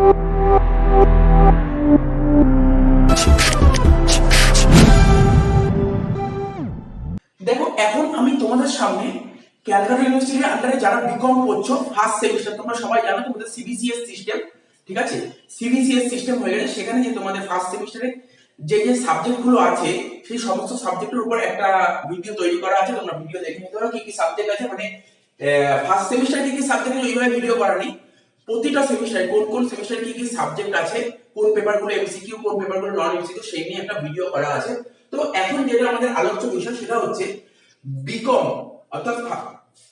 দেখো এখন আমি তোমাদের সামনে ক্যালকাটা ইউনিভার্সিটির আন্ডারে যারা বিকম পড়ছো ফার্স্ট সেমিস্টার, তোমরা সবাই জানো তোমাদের সিবিসিএস সিস্টেম, ঠিক আছে? সিবিসিএস সিস্টেম হয়ে গেছে, সেখানে যে তোমাদের ফার্স্ট সেমিস্টারে যে যে সাবজেক্ট গুলো আছে সেই সমস্ত সাবজেক্টের উপর একটা ভিডিও তৈরি করা আছে, তোমরা ভিডিও দেখে নিতে পারো কি কি সাবজেক্ট আছে। মানে ফার্স্ট সেমিস্টারে কি কি সাবজেক্ট ওইভাবে ভিডিও করা নেই, প্রতিটা সেমিস্টারে কোন কোন সেমিস্টারে কি কি সাবজেক্ট আছে, কোন পেপারগুলো এমসিকিউ কোন পেপারগুলো নন এমসিকিউ সেই নিয়ে একটা ভিডিও করা আছে। তো এখন যেটা আমাদের আলোচ্য বিষয় সেটা হচ্ছে বিকম, অর্থাৎ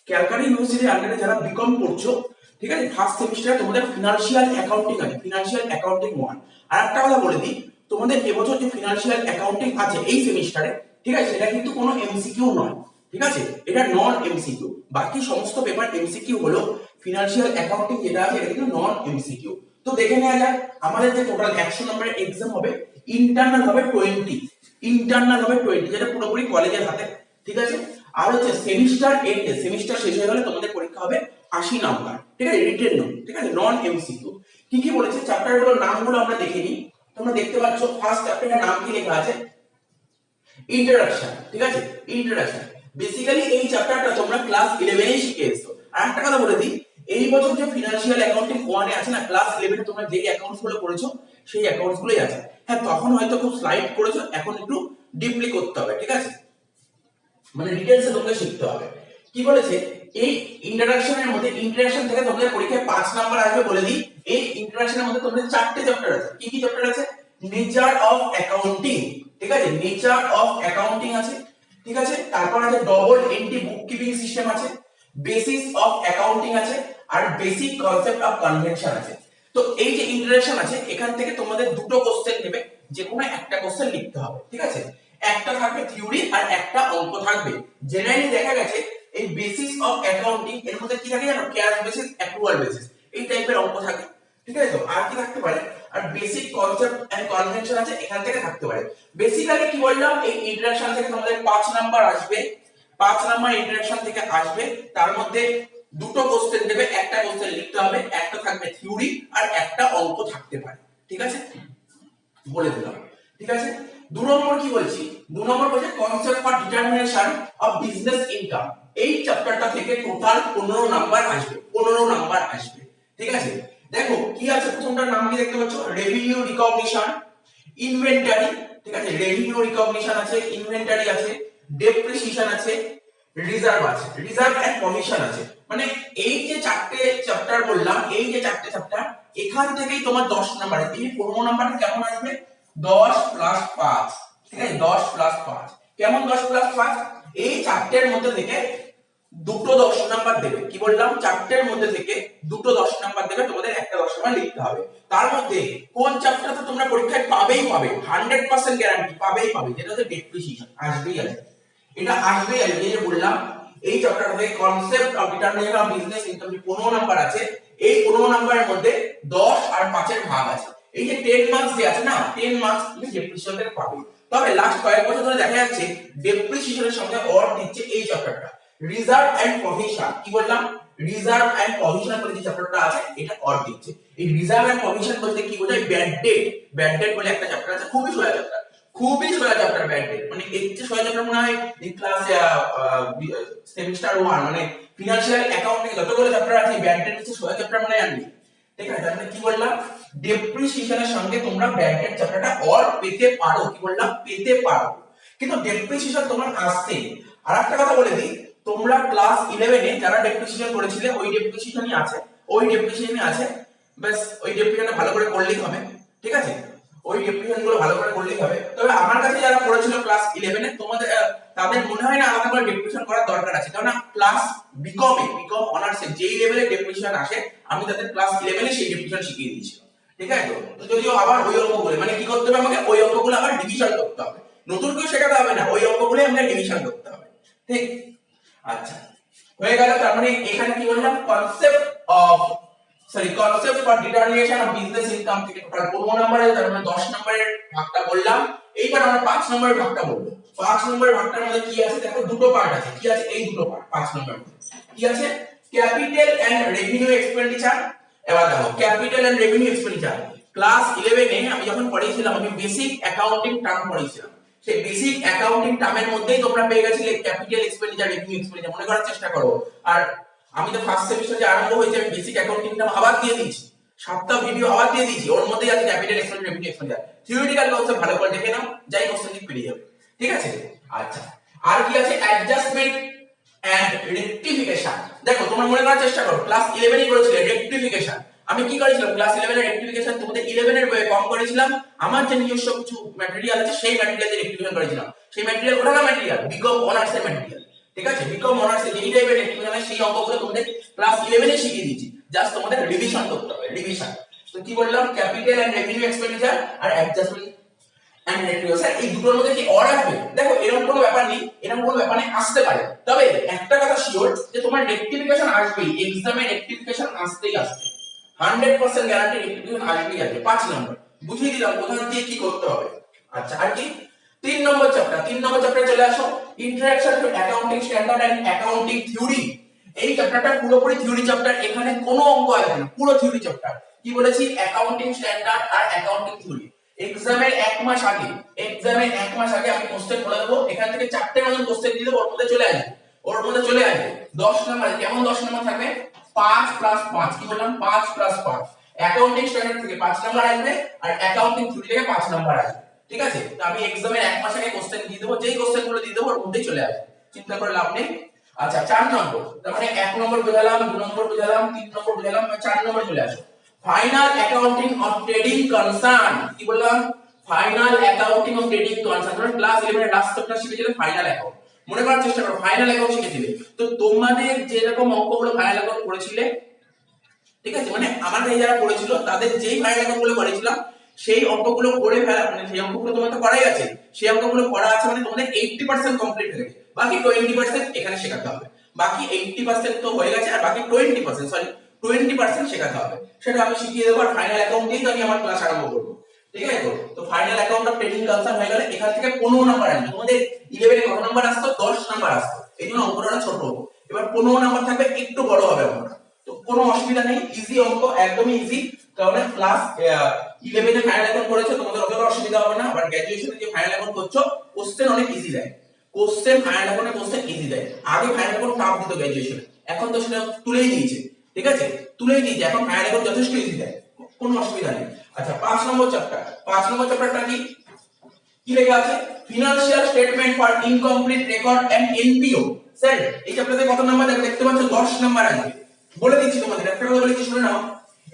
ক্যালকাটা ইউনিভার্সিটির আন্ডারে যারা বিকম পড়ছো, ঠিক আছে, ফার্স্ট সেমিস্টারে তোমাদের ফিনান্সিয়াল অ্যাকাউন্টিং আছে, ফিনান্সিয়াল অ্যাকাউন্টিং 1। আর একটা কথা বলে দিই, তোমাদের এবছর যে ফিনান্সিয়াল অ্যাকাউন্টিং আছে এই সেমিস্টারে, ঠিক আছে, সেটা কিন্তু কোনো এমসিকিউ নয়, ঠিক আছে, এটা নন এমসিকিউ। বাকি সমস্ত পেপার এমসিকিউ হলো, ফিনান্সিয়াল অ্যাকাউন্টিং যেটা আছে এটা কিন্তু নন এমসিকিউ। তো দেখে নেওয়া যাক আমাদের যে টোটাল 100 নম্বরের এক্সাম হবে, ইন্টারনাল হবে 20, ইন্টারনাল হবে 20, যেটা পুরোপুরি কলেজের হাতে, ঠিক আছে। আর হচ্ছে সেমিস্টার এন্ডে, সেমিস্টার শেষ হয়ে গেলে তোমাদের পরীক্ষা হবে 80 নাম্বার, ঠিক আছে, রিটেন নয়, ঠিক আছে, নন এমসিকিউ। কি কি বলেছে চ্যাপ্টারগুলোর নামগুলো আমরা দেখে নিই। তোমরা দেখতে পাচ্ছ ফার্স্ট চ্যাপ্টারের নাম কি লেখা আছে, ইন্ট্রোডাকশন, ঠিক আছে, ইন্ট্রোডাকশন। বেসিক্যালি এই চ্যাপ্টারটা তোমরা ক্লাস 11 এ শিখে এসেছো। আর একটা কথা বলে দিই, এই বছর যে ফিনান্সিয়াল অ্যাকাউন্টিং 1 এ আছে না, ক্লাস 11 এ তোমরা যেই অ্যাকাউন্টস গুলো করেছো সেই অ্যাকাউন্টস গুলোই আছে। হ্যাঁ, তখন হয়তো খুব স্লাইড করেছো, এখন একটু ডিপলি করতে হবে, ঠিক আছে, মানে ডিটেইলসে তোমাকে শিখতে হবে। কি বলেছে এই ইন্ট্রোডাকশনের মধ্যে, ইন্ট্রোডাকশন থেকে তোমাদের পরীক্ষায় 5 নাম্বার আসবে বলে দিই। এই ইন্ট্রোডাকশনের মধ্যে তোমাদের 4টে চ্যাপ্টার আছে। কি কি চ্যাপ্টার আছে? নেচার অফ অ্যাকাউন্টিং, ঠিক আছে, নেচার অফ অ্যাকাউন্টিং আছে, ঠিক আছে। তারপর আছে ডবল এন্ট্রি বুককিপিং সিস্টেম আছে, বেসিস অফ অ্যাকাউন্টিং আছে, আর বেসিক কনসেপ্ট অফ কনভেনশন আছে। তো এই যে ইন্ট্রোডাকশন আছে, এখান থেকে তোমাদের দুটো কোশ্চেন নেবে, যে কোনো একটা কোশ্চেন লিখতে হবে, ঠিক আছে। একটা থাকবে থিওরি আর একটা অঙ্ক থাকবে। জেনারেলি দেখা গেছে এই বেসিস অফ অ্যাকাউন্টিং এর মধ্যে কি থাকে জানো, ক্যাশ বেসিস, অ্যাক্রুয়াল বেসিস, এই টাইপের অঙ্ক থাকে, ঠিক আছে। তো আর কি থাকতে পারে, আর বেসিক কনসেপ্ট এন্ড কনভেনশন আছে, এখান থেকে থাকতে পারে। বেসিক্যালি কি বললাম, এই ইন্ট্রোডাকশন থেকে তোমাদের 5 নাম্বার আসবে, 5 নাম্বার ইন্ট্রোডাকশন থেকে আসবে। তার মধ্যে দুটো কোশ্চেন দেবে, একটা কোশ্চেন লিখতে হবে, একটা থাকবে থিওরি আর একটা অঙ্ক থাকতে পারে, ঠিক আছে, বলে দিলাম, ঠিক আছে। 2 নম্বর কি বলছি, 2 নম্বর বলছে concept for determination of business income. এই চ্যাপ্টারটা থেকে টোটাল 15 নাম্বার আসবে, 15 নাম্বার আসবে, ঠিক আছে। দেখো কি আছে, প্রথমটার নাম কি দেখতে পাচ্ছ, রেভিনিউ রিকগনিশন, ইনভেন্টরি, ঠিক আছে, রেভিনিউ রিকগনিশন আছে, ইনভেন্টরি আছে, ডেপ্রিসিয়েশন আছে, রিজার্ভ আছে, রিজার্ভ এন্ড প্রভিশন আছে। মানে এই যে 4টে চ্যাপ্টার বললাম, এই যে 4টে চ্যাপ্টার, এখান থেকেই তোমার 10 নাম্বার আসবে। এই 15 নাম্বারটা কেমন আসবে, 10 প্লাস 5, ঠিক আছে, 10 প্লাস 5 কেমন, 10 প্লাস 5, এই 4টের মধ্যে থেকে দুটো 10 নাম্বার দেবে। কি বললাম, 4টের মধ্যে থেকে দুটো 10 নাম্বার দেবে, তোমাদের একটা 10 নাম্বার লিখতে হবে। তার মধ্যে কোন চ্যাপ্টারটা তোমরা পরীক্ষায় পাবেই পাবে, 100% গ্যারান্টি পাবেই পাবে, যেটা হচ্ছে ডেপ্রিসিয়েশন, আসবেই আসবে, এটা আসবেই আসবে। এই যে বললাম এই চ্যাপ্টারটা থেকে concept of determination of business income 15 number আছে। এই 15 নাম্বারের মধ্যে 10 আর 5 এর ভাগ আছে। এই যে 10 মার্কস যে আছে না, 10 মার্কস তুমি ডেপ্রিসিয়েশনের পাবে। তবে লাস্ট কয়েক বছর ধরে দেখা যাচ্ছে ডেপ্রিসিয়েশনের সঙ্গে অর দিচ্ছে এই চ্যাপ্টারটা, রিজার্ভ এন্ড প্রভিশন। কি বললাম, রিজার্ভ এন্ড প্রভিশন বলে যে চ্যাপ্টারটা আছে এটা অর দিচ্ছে। এই রিজার্ভ এন্ড প্রভিশন বলতে কি বোঝায়, ব্যাড ডেট, ব্যাড ডেট বলে একটা চ্যাপ্টার আছে, খুবই সোজা চ্যাপ্টার, খুবই সোজা চ্যাপ্টার ব্যাড ডেট। মানে এর চেয়ে সোজা চ্যাপ্টার মনে হয় এই ক্লাস সেমিস্টার 1 মানে ফিনান্সিয়াল অ্যাকাউন্টিং যতগুলো চ্যাপ্টার আছে ব্যাড ডেট হচ্ছে সোজা চ্যাপ্টার মানে আনবি, ঠিক আছে। তাহলে কি বললাম, ডেপ্রিসিয়েশনের সঙ্গে তোমরা ব্যাড ডেট চ্যাপ্টারটা অর পেতে পারো, কি বললাম, পেতে পারো, কিন্তু ডেপ্রিসিয়েশন তোমার আসছে। আর একটা কথা বলে দিই, তোমরা ক্লাস 11 এ যারা ডেপ্রিসিয়েশন করেছিলে ওই ডেপ্রিসিয়েশনই আছে, ওই ডেপ্রিসিয়েশনই আছে, বাস ওই ডেপ্রিসিয়েশনটা ভালো করে করলেই হবে, ঠিক আছে, ওই ডেপ্রিসিয়েশন গুলো ভালো করে করলেই হবে। তবে আমার কাছে যারা পড়েছিল ক্লাস 11 এ, তোমাদের তাদের মনে হয় না আলাদা করে ডেপ্রিসিয়েশন করার দরকার আছে, কারণ ক্লাস বিকম অনার্স এ যেই লেভেলে ডেপ্রিসিয়েশন আসে আমি তাদের ক্লাস 11 এ সেই ডেপ্রিসিয়েশন শিখিয়ে দিয়েছিলাম, ঠিক আছে। তো যদিও আবার ওই অঙ্কগুলো মানে কি করতে হবে, আমাকে ওই অঙ্কগুলো আবার ডিভিশন করতে হবে, নতুন করে শেখাতে হবে না, ওই অঙ্কগুলো আমাকে ডিভিশন করতে হবে, ঠিক। আচ্ছা, হয়ে গেল। তার মানে এখানে কি বললাম, concept for determination of business income থেকে টোটাল 15 নম্বরে, তার মানে 10 নম্বরের ভাগটা বললাম। এইবার আমরা 5 নম্বরের ভাগটা বলবো। 5 নম্বরের ভাগটার মধ্যে কি আছে দেখো, দুটো পার্ট আছে। কি আছে, এই দুটো পার্ট 5 নম্বরের মধ্যে কি আছে, ক্যাপিটাল এন্ড রেভিনিউ এক্সপেন্ডিচার এবার দেখো capital and revenue expenditure. Class 11 এ আমি যখন পড়িয়েছিলাম আমি বেসিক অ্যাকাউন্টিং টার্ম পড়িয়েছিলাম। সেই বেসিক অ্যাকাউন্টিং টার্মের মধ্যেই তোমরা পেয়ে গেছিলে ক্যাপিটাল এক্সপেন্ডিচার, রেভিনিউ এক্সপেন্ডিচার। মনে করার চেষ্টা করো। আর আমি তো ফার্স্ট সেমিস্টার যে আরম্ভ হয়েছে আমি বেসিক অ্যাকাউন্টিং টার্ম আবার দিয়ে দিয়েছি, 7টা ভিডিও আবার দিয়ে দিয়েছি। ওর মধ্যেই আছে capital expenditure, revenue expenditure. Theoretical concept ভালো করে দেখে নাও, যাই কোশ্চেন ঠিক পেরিয়ে যাবে। ঠিক আছে? আচ্ছা, আর কি আছে? Adjustment and rectification. দেখো তোমরা মনে করার চেষ্টা করো, ক্লাস 11 এ করেছিলে রেক্টিফিকেশন। আমি কি করেছিলাম ক্লাস 11 এর রেক্টিফিকেশন তোমাদের 11 এর বইয়ে কম করেছিলাম। আমার যে নিজস্ব কিছু ম্যাটেরিয়াল আছে সেই ম্যাটেরিয়াল দিয়ে রেক্টিফিকেশন করেছিলাম। সেই ম্যাটেরিয়াল কোনটা ম্যাটেরিয়াল? বিকম অনার্স এর ম্যাটেরিয়াল। ঠিক আছে? বিকম অনার্স এর এই টাইপের রেক্টিফিকেশন সেই অঙ্কগুলো তোমাদের ক্লাস 11 এ শিখিয়ে দিয়েছি। জাস্ট তোমাদের রিভিশন করতে হবে, রিভিশন। তো কি বললাম? ক্যাপিটাল এন্ড রেভিনিউ এক্সপেন্ডিচার আর অ্যাডজাস্টমেন্ট এন্ড রেক্টিফিকেশন, এই দুটোর মধ্যে কি অর আসবে? দেখো এরকম কোনো ব্যাপার নেই, এরকম কোনো ব্যাপার নেই, আসতে পারে। তবে একটা কথা শিওর যে তোমার রেক্টিফিকেশন আসবেই, এক্সামে রেক্টিফিকেশন আসতেই আসবে। 100% গ্যারান্টি রেক্টিফিকেশন আসবেই আসবে। 5 নম্বর বুঝিয়ে দিলাম কোথা দিয়ে কি করতে হবে। আচ্ছা, আর কি? 3 নম্বর চ্যাপ্টার, 3 নম্বর চ্যাপ্টারে চলে আসো। Introduction to accounting standard and accounting theory. এই চ্যাপ্টারটা পুরোপুরি থিওরি চ্যাপ্টার, এখানে কোনো অঙ্ক আসবে না, পুরো থিওরি চ্যাপ্টার। কি বলেছি? অ্যাকাউন্টিং স্ট্যান্ডার্ড আর অ্যাকাউন্টিং থিওরি। এক্সামের 1 মাস আগে, এক্সামের 1 মাস আগে আমি কোশ্চেন বলে দেবো। এখান থেকে 4টে মতন কোশ্চেন দিয়ে দেবো, ওর মধ্যে চলে আসবে, ওর মধ্যে চলে আসবে 10 নম্বর। কেমন 10 নম্বর থাকবে? 5 প্লাস 5। কি বললাম? 5 প্লাস 5। অ্যাকাউন্টিং স্ট্যান্ডার্ড থেকে 5 নম্বর আসবে আর অ্যাকাউন্টিং থিওরি থেকে 5 নম্বর আসবে। ঠিক আছে? তো আমি এক্সামের 1 মাস আগে কোশ্চেন দিয়ে দেবো, যেই কোশ্চেনগুলো দিয়ে দেবো ওর মধ্যেই চলে আসবে, চিন্তা করে লাভ নেই। আচ্ছা, 4 নম্বর, তার মানে 1 নম্বর বুঝালাম, 2 নম্বর বুঝালাম, 3 নম্বর বুঝালাম, 4 নম্বর চলে আসো। Final accounting of trading concern. কি বললাম? Final accounting of trading concern. তোমরা ক্লাস 11 এর লাস্ট চ্যাপ্টার শিখেছিলে ফাইনাল অ্যাকাউন্ট, মনে করার চেষ্টা করো। ফাইনাল অ্যাকাউন্ট শিখেছিলে, তো তোমাদের যেরকম অঙ্কগুলো ফাইনাল অ্যাকাউন্ট পড়েছিলে, ঠিক আছে, মানে আমাদের যারা পড়েছিল তাদের যেই ফাইনাল অ্যাকাউন্টগুলো করেছিলাম সেই অঙ্কগুলো করে ফেলা, মানে সেই অঙ্কগুলো তোমাদের তো করাই আছে, সেই অঙ্কগুলো করা আছে, মানে তোমাদের 80% কমপ্লিট হয়ে গেছে। বাকি 20% এখানে শেখাতে হবে। বাকি 80% তো হয়ে গেছে, আর বাকি 20% শেখাতে হবে। সেটা আমি শিখিয়ে দেবো। আর ফাইনাল অ্যাকাউন্ট দিয়েই তো আমি আমার ক্লাস আরম্ভ করবো। ঠিক আছে? তো final account of trading concern হয়ে গেলে এখান থেকে 15 নাম্বার আসবে। তোমাদের 11 এ কত নাম্বার আসতো? 10 নাম্বার আসতো। এইজন্য অঙ্কটা ছোট হলো। এবার 15 নাম্বার থাকবে, একটু বড় হবে অঙ্কটা। তো কোনো অসুবিধা নেই, ইজি অঙ্ক, একদমই ইজি। কারণ ক্লাস 11 এ ফাইনাল অ্যাকাউন্ট করেছো, তোমাদের অতটা অসুবিধা হবে না। আবার গ্র্যাজুয়েশনে যে ফাইনাল অ্যাকাউন্ট করছো, কোশ্চেন অনেক ইজি দেয়। কোশ্চেন ফাইনাল অ্যাকাউন্টে কোশ্চেন ইজি দেয়। আগে ফাইনাল অ্যাকাউন্ট টাফ দিত গ্র্যাজুয়েশনে, এখন তো সেটা তুলেই দিয়েছে। ঠিক আছে? তুলেই দিয়েছে, এখন ফাইনাল অ্যাকাউন্ট যথেষ্ট ইজি দেয়, কোনো অসুবিধা নেই। আচ্ছা, 5 নম্বর চ্যাপ্টার। 5 নম্বর চ্যাপ্টারটা কি? কি লেখা আছে? Financial statement for incomplete record and NPO. Sir এই চ্যাপ্টারে কত নাম্বার দেখতে পাচ্ছ? 10 নাম্বার আসবে। বলে দিচ্ছি তোমাদের, একটা কথা বলে দিচ্ছি, শুনে নাও।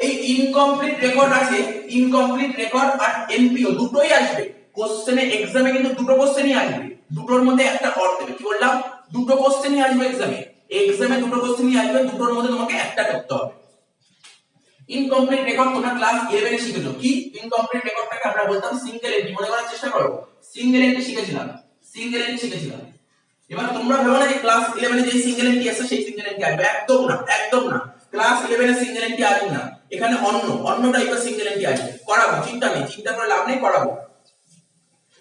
এই ইনকমপ্লিট রেকর্ড আছে, ইনকমপ্লিট রেকর্ড আর এনপিও দুটোই আসবে কোশ্চেনে। এক্সামে কিন্তু দুটো কোশ্চেনই আসবে, দুটোর মধ্যে একটা অর দেবে। কি বললাম? দুটো কোশ্চেনই আসবে এক্সামে। এক্সামে দুটো কোশ্চেনই আসবে, দুটোর মধ্যে তোমাকে একটা করতে হবে। ইনকমপ্লিট রেকর্ড তোমরা ক্লাস 11 এ শিখেছো। কি? ইনকমপ্লিট রেকর্ডটাকে আমরা বলতাম সিঙ্গেল এন্ট্রি। মনে করার চেষ্টা করো, সিঙ্গেল এন্ট্রি শিখেছিলাম, সিঙ্গেল এন্ট্রি শিখেছিলাম। এবার তোমরা ভেবো না যে ক্লাস 11 এ যে সিঙ্গেল এন্ট্রি আছে সেই সিঙ্গেল এন্ট্রি আসবে, একদম না, একদম না। ক্লাস 11 এ সিঙ্গেল এন্ট্রি আসবে না, এখানে অন্য টাইপের সিঙ্গেল এন্ট্রি আসবে। করাবো, চিন্তা নেই, চিন্তা করে লাভ নেই, করাবো।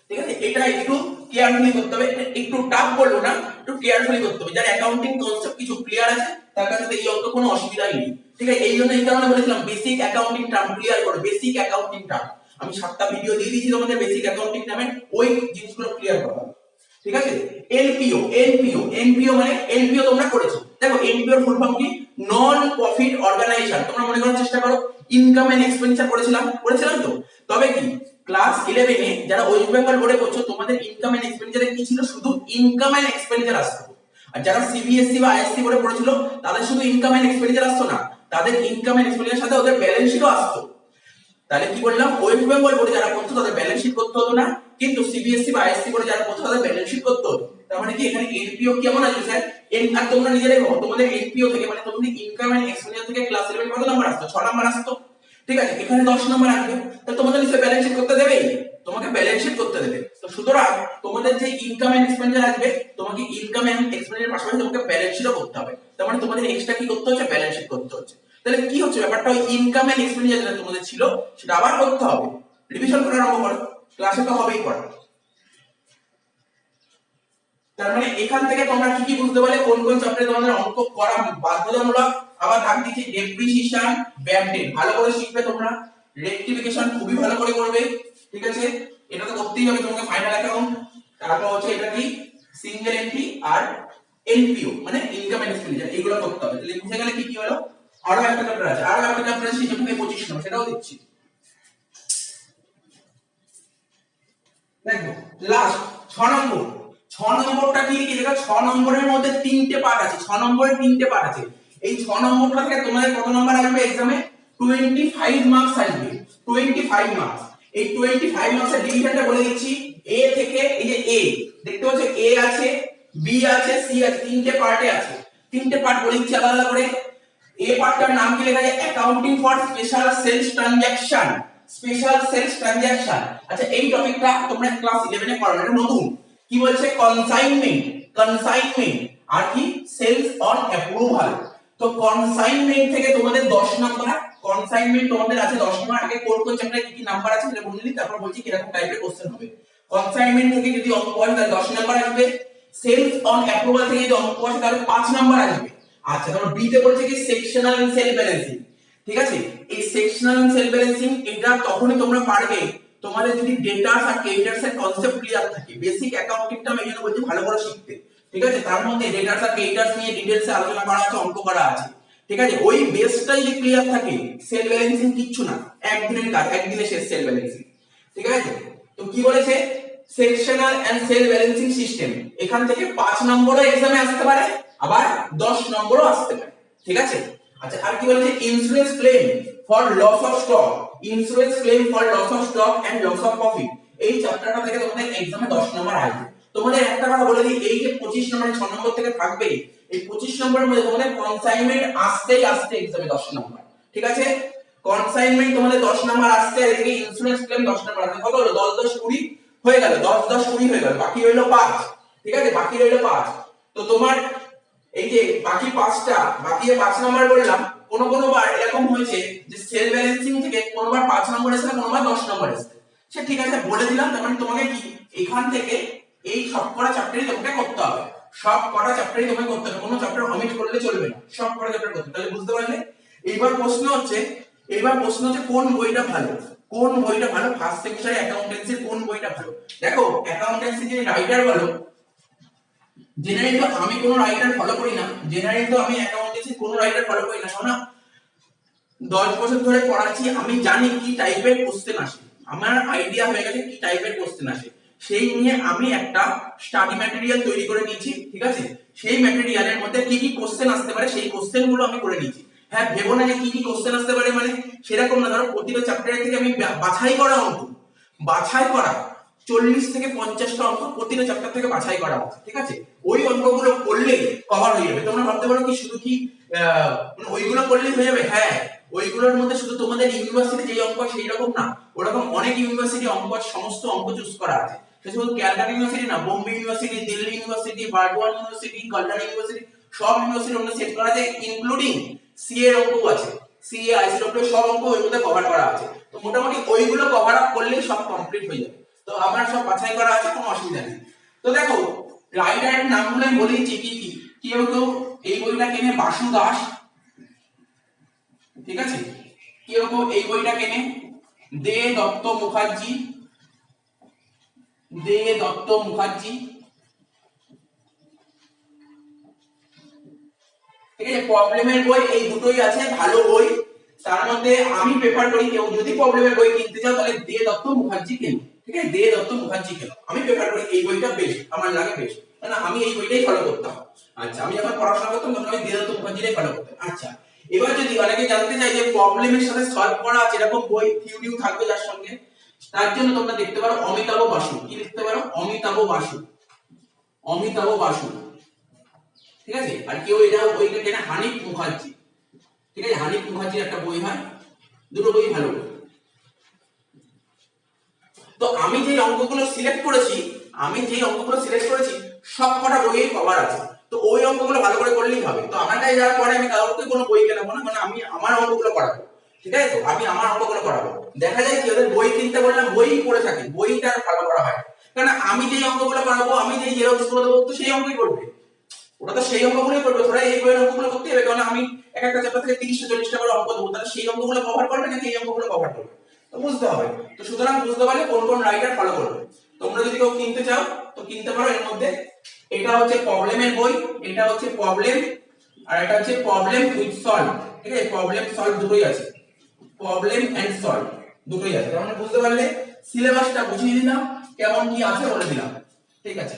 ঠিক আছে? এটা একটু কেয়ারফুলি করতে হবে, একটু টাফ বলবো না, একটু কেয়ারফুলি করতে হবে। যার অ্যাকাউন্টিং কনসেপ্ট কিছু ক্লিয়ার আছে তার কাছে এই অঙ্ক কোনো অসুবিধাই নেই। ঠিক আছে? এই জন্য এই কারণে বলেছিলাম বেসিক অ্যাকাউন্টিং টার্ম ক্লিয়ার করো, বেসিক অ্যাকাউন্টিং টার্ম। আমি 7টা ভিডিও দিয়ে দিয়েছি তোমাদের বেসিক অ্যাকাউন্টিং টার্মের, ওই জিনিসগুলো ক্লিয়ার করো। ঠিক আছে? এনপিও মানে এনপিও তোমরা করেছো। দেখো এনপিও এর ফুল ফর্ম কি? Non profit organisation. তোমরা মনে করার চেষ্টা করো, ইনকাম এন্ড এক্সপেন্ডিচার করেছিলাম তো। তবে কি ক্লাস 11 এ যারা ওয়েস্ট বেঙ্গল বোর্ডে পড়ছো তোমাদের ইনকাম এন্ড এক্সপেন্ডিচারে কি ছিল? শুধু ইনকাম এন্ড এক্সপেন্ডিচার আসতো। আর যারা সিবিএসসি বা আইএসসি বোর্ডে পড়েছিল তাদের শুধু ইনকাম এন্ড এক্সপেন্ডিচার আসতো না, তাদের ইনকাম এন্ড এক্সপেন্ডিচারের সাথে ওদের ব্যালেন্স শিটও আসতো। তাহলে কি বললাম? ওয়েস্ট বেঙ্গল বোর্ডে যারা পড়তো তাদের ব্যালেন্স শিট করতে হতো না, কিন্তু সিবিএসসি বা আইএসসি বোর্ডে যারা পড়তো তাদের ব্যালেন্স শিট করতে হতো। তার মানে কি এখানে এনপিও কেমন আছে স্যার? আর তোমরা নিজেরাই ভাবো, তোমাদের এনপিও থেকে মানে তোমাদের ইনকাম এন্ড এক্সপেন্ডিচার থেকে ক্লাস 11 কত নাম্বার আসতো? 6 নাম্বার আসতো। ঠিক আছে? এখানে 10 নাম্বার আসবে, তাহলে তোমাদের নিশ্চয়ই ব্যালেন্স শিট করতে দেবেই, তোমাকে ব্যালেন্স শিট করতে দেবে। তো সুতরাং তোমাদের যে ইনকাম এন্ড এক্সপেন্ডিচার আসবে, তোমাকে ইনকাম এন্ড এক্সপেন্ডিচারের পাশাপাশি তোমাকে ব্যালেন্স শিটও করতে হবে। তার মানে তোমাদের এক্সট্রা কি করতে হচ্ছে? ব্যালেন্স শিট করতে হচ্ছে। তাহলে কি হচ্ছে ব্যাপারটা? ওই ইনকাম এন্ড এক্সপেন্ডিচার যেটা তোমাদের ছিল সেটা আবার করতে হবে, রিভিশন করা আরম্ভ করো, ক্লাসে তো হবেই পড়া। তার মানে এখান থেকে তোমরা কি কি বুঝতে পারলে কোন কোন চ্যাপ্টারে তোমাদের অঙ্ক করা বাধ্যতামূলক। আবার দাগ দিচ্ছি ডেপ্রিসিয়েশন, ব্যাকডেট ভালো করে শিখবে তোমরা, রেক্টিফিকেশন খুবই ভালো করে করবে, ঠিক আছে, এটা তো করতেই হবে তোমাকে ফাইনাল অ্যাকাউন্ট। তারপর হচ্ছে এটা কি সিঙ্গেল এন্ট্রি আর এনপিও মানে ইনকাম এন্ড এক্সপেন্ডিচার, এগুলো করতে হবে। তাহলে বুঝে গেলে কি কি হলো। আরো একটা চ্যাপ্টার আছে, আরো একটা চ্যাপ্টার আছে সেটা থেকে 25 নম্বর, সেটাও দিচ্ছি। দেখো লাস্ট 6 নম্বর, 6 নম্বরটা কি লিখে দেখো, 6 নম্বরের মধ্যে তিনটে পার্ট আছে, 6 নম্বরের তিনটে পার্ট আছে। এই 6 নম্বরটা থেকে তোমাদের কত নম্বর আসবে এক্সামে? 25 মার্কস আসবে, 25 মার্কস। এই 25 মার্কসের ডিভিশনটা বলে দিচ্ছি। এ থেকে এই যে এ দেখতে পাচ্ছ, এ আছে, বি আছে, সি আছে, তিনটে পার্টে আছে। তিনটে পার্ট বলে দিচ্ছি আলাদা আলাদা করে। এ পার্টটার নাম কি লেখা আছে? Accounting for special sales transaction, special sales transaction. আচ্ছা এই টপিকটা তোমরা ক্লাস 11 এ পড়াবে, এটা নতুন। কি বলছে? কনসাইনমেন্ট, কনসাইনমেন্ট আর কি সেলস অন অ্যাপ্রুভাল। তো কনসাইনমেন্ট থেকে তোমাদের 10 নাম্বার, কনসাইনমেন্ট তোমাদের আছে 10 নাম্বার। আগে কোন কোন চ্যাপ্টারে কি কি নাম্বার আছে সেটা বলে নিই, তারপর বলছি কিরকম টাইপের কোশ্চেন হবে। কনসাইনমেন্ট থেকে যদি অঙ্ক হয় তাহলে 10 নাম্বার আসবে। সেলস অন অ্যাপ্রুভাল থেকে যদি অঙ্ক হয় তাহলে 5 নাম্বার আসবে। আচ্ছা তারপর বি তে বলছে কি সেকশনাল এন্ড সেল ব্যালেন্সিং, ঠিক আছে। এই সেকশনাল এন্ড সেল ব্যালেন্সিং এটা তখনই তোমরা পারবে তোমাদের যদি ডেটাস আর ক্রেডিটার্স এর কনসেপ্ট ক্লিয়ার থাকে। বেসিক অ্যাকাউন্টিংটা আমি এখানে বলছি ভালো করে শিখতে, ঠিক আছে। তার মধ্যে ডেটাস আর ক্রেডিটার্স নিয়ে ডিটেইলসে আলোচনা করা আছে, অঙ্ক করা আছে, ঠিক আছে। ওই বেসটা যদি ক্লিয়ার থাকে সেল ব্যালেন্সিং কিচ্ছু না, একদিনের কাজ, একদিনে শেষ সেল ব্যালেন্সিং, ঠিক আছে। তো কি বলেছে? Sectional and self balancing system, এখান থেকে 5 নম্বরও এক্সামে আসতে পারে, আবার 10 নম্বরও আসতে পারে, ঠিক আছে। আচ্ছা আর কি বলেছে? Insurance claim for loss of stock, insurance claim for loss of stock and loss of profit, এই চ্যাপ্টারটা থেকে তোমাদের এক্সামে 10 নম্বর আসবে। তোমাদের একটা কথা বলে দিই, এই যে 25 নম্বর 6 নম্বর থেকে থাকবে, এই 25 নম্বরের মধ্যে তোমাদের কনসাইনমেন্ট আসতেই আসতে এক্সামে 10 নম্বর, ঠিক আছে। কনসাইনমেন্ট তোমাদের 10 নম্বর আসতে, আর এদিকে ইন্স্যুরেন্স ক্লেম 10 নম্বর আসবে। কত হলো? 10 10 20 হয়ে গেল, 10 10 20 হয়ে গেল, বাকি রইলো 5, ঠিক আছে, বাকি রইলো 5। তো তোমার এই যে বাকি 5টা, বাকি যে 5 নম্বর বললাম, কোন বার এরকম হয়েছে যে সেল ব্যালেন্সিং থেকে কোনবার 5 নম্বর এসেছে, কোনবার 10 নম্বর এসেছে, সে ঠিক আছে বলে দিলাম। তার মানে তোমাকে কি এখান থেকে এই সবকটা চ্যাপ্টারই তোমাকে করতে হবে, সবকটা চ্যাপ্টারই তোমাকে করতে হবে, কোনো চ্যাপ্টার অমিট করলে চলবে না, সবকটা চ্যাপ্টার করতে হবে। তাহলে বুঝতে পারলে? এইবার প্রশ্ন হচ্ছে, কোন বইটা ভালো, কোন বইটা ভালো ফার্স্ট সেমিস্টারে অ্যাকাউন্টেন্সির কোন বইটা ভালো? দেখো অ্যাকাউন্টেন্সি যে রাইটার বলো, জেনারেলি তো আমি কোনো রাইটার ফলো করি না, জেনারেলি তো আমি অ্যাকাউন্টেন্সি কোনো রাইটার ফলো করি না, শোনা 10 বছর ধরে পড়াচ্ছি, আমি জানি কি টাইপের কোশ্চেন আসে, আমার আইডিয়া হয়ে গেছে কি টাইপের কোশ্চেন আসে, সেই নিয়ে আমি একটা স্টাডি ম্যাটেরিয়াল তৈরি করে নিয়েছি, ঠিক আছে। সেই ম্যাটেরিয়ালের মধ্যে কি কি কোশ্চেন আসতে পারে সেই কোশ্চেন গুলো আমি করে নিয়েছি। হ্যাঁ ভেবো না যে কি কি কোশ্চেন আসতে পারে মানে সেরকম না, ধরো প্রতিটা চ্যাপ্টারের থেকে আমি বাছাই করা অঙ্ক, বাছাই করা 40 থেকে 50টা অঙ্ক প্রতিটা চ্যাপ্টার থেকে বাছাই করা আছে, ঠিক আছে। ওই অঙ্কগুলো করলে কভার হয়ে যাবে। তোমরা ভাবতে পারো কি শুধু কি ওইগুলো করলেই হয়ে যাবে? হ্যাঁ ওইগুলোর মধ্যে শুধু তোমাদের ইউনিভার্সিটি যেই অঙ্ক সেই রকম না, ওরকম অনেক ইউনিভার্সিটি অঙ্ক, সমস্ত অঙ্ক চুজ করা আছে। সে শুধু ক্যালকাটা ইউনিভার্সিটি না, Bombay university, Delhi university, Burdwan university, Kalyan university, সব ইউনিভার্সিটির অঙ্ক সেট করা আছে, ইনক্লুডিং সিএ এর অঙ্ক আছে, সিএ আইসিডব্লিউ সব অঙ্ক ওর মধ্যে কভার করা আছে। তো মোটামুটি ওইগুলো কভার আপ করলেই সব কমপ্লিট হয়ে যাবে। তো আমার সব বাছাই করা আছে, কোনো অসুবিধা নেই। তো দেখো রাইটারের নামগুলো আমি বলে দিচ্ছি কি কি। কেউ কেউ এই বইটা কেনে বাসু দাস, ঠিক আছে, কেউ কেউ এই বইটা কেনে দে দত্ত মুখার্জি, দে দত্ত মুখার্জি, ঠিক আছে। প্রবলেমের বই এই দুটোই আছে, ভালো বই। তার মধ্যে আমি প্রেফার করি কেউ যদি প্রবলেমের বই কিনতে চাও তাহলে দে দত্ত মুখার্জি কেনো, ঠিক আছে, দে দত্ত মুখার্জি কেনো। আমি প্রেফার করি এই বইটা বেস্ট, আমার লাগে বেস্ট, কারণ আমি এই বইটাই ফলো করতাম। আচ্ছা আমি যখন পড়াশোনা করতাম তখন আমি দে দত্ত মুখার্জিটাই ফলো করতাম। আচ্ছা এবার যদি অনেকে জানতে চাই যে প্রবলেমের সাথে সলভ করা আছে এরকম বই থিওরিও থাকবে যার সঙ্গে, তার জন্য তোমরা দেখতে পারো অমিতাভ বাসু। কি লিখতে পারো? অমিতাভ বাসু, অমিতাভ বাসু, ঠিক আছে। আর কেউ এটা বইটা কেনা হানিফ মুখার্জি, ঠিক আছে, হানিফ মুখার্জির একটা বই হয়, দুটো বই ভালো বই। তো আমি যে অঙ্কগুলো সিলেক্ট করেছি, সবকটা বইয়ে কভার আছে। তো ওই অঙ্কগুলো ভালো করে করলেই হবে। তো আমার কাছে যাওয়ার পরে আমি কাউকে কোনো বই কেনাবো না, মানে আমি আমার অঙ্কগুলো করাবো, ঠিক আছে। তো আমি আমার অঙ্কগুলো করাবো। দেখা যায় কি ওদের বই কিনতে বললাম বই পড়ে থাকে, বইটা ভালো করা হয়। কারণ আমি যেই অঙ্কগুলো করাবো, আমি যেই জেরক্স করে দেবো, তো সেই অঙ্কই করবে, ওরা তো সেই অঙ্কগুলোই করবে। তোরা এই বইয়ের অঙ্কগুলো করতে হবে, কারণ আমি এক একটা চ্যাপ্টার থেকে 30-40টা করে অঙ্ক দেবো, তাহলে সেই অঙ্কগুলো কভার করবে নাকি এই অঙ্কগুলো কভার করবে, তো বুঝতে হবে। তো সুতরাং বুঝতে পারলে কোন কোন রাইটার ফলো করবে। তোমরা যদি কেউ কিনতে চাও তো কিনতে পারো। এর মধ্যে এটা হচ্ছে প্রবলেমের বই, এটা হচ্ছে প্রবলেম, আর এটা হচ্ছে প্রবলেম উইথ সলভ। ঠিক আছে, প্রবলেম সলভ দুটোই আছে, প্রবলেম এন্ড সলভ দুটোই আছে। তার মানে বুঝতে পারলে সিলেবাসটা বুঝিয়ে দিলাম, কেমন কি আছে বলে দিলাম। ঠিক আছে।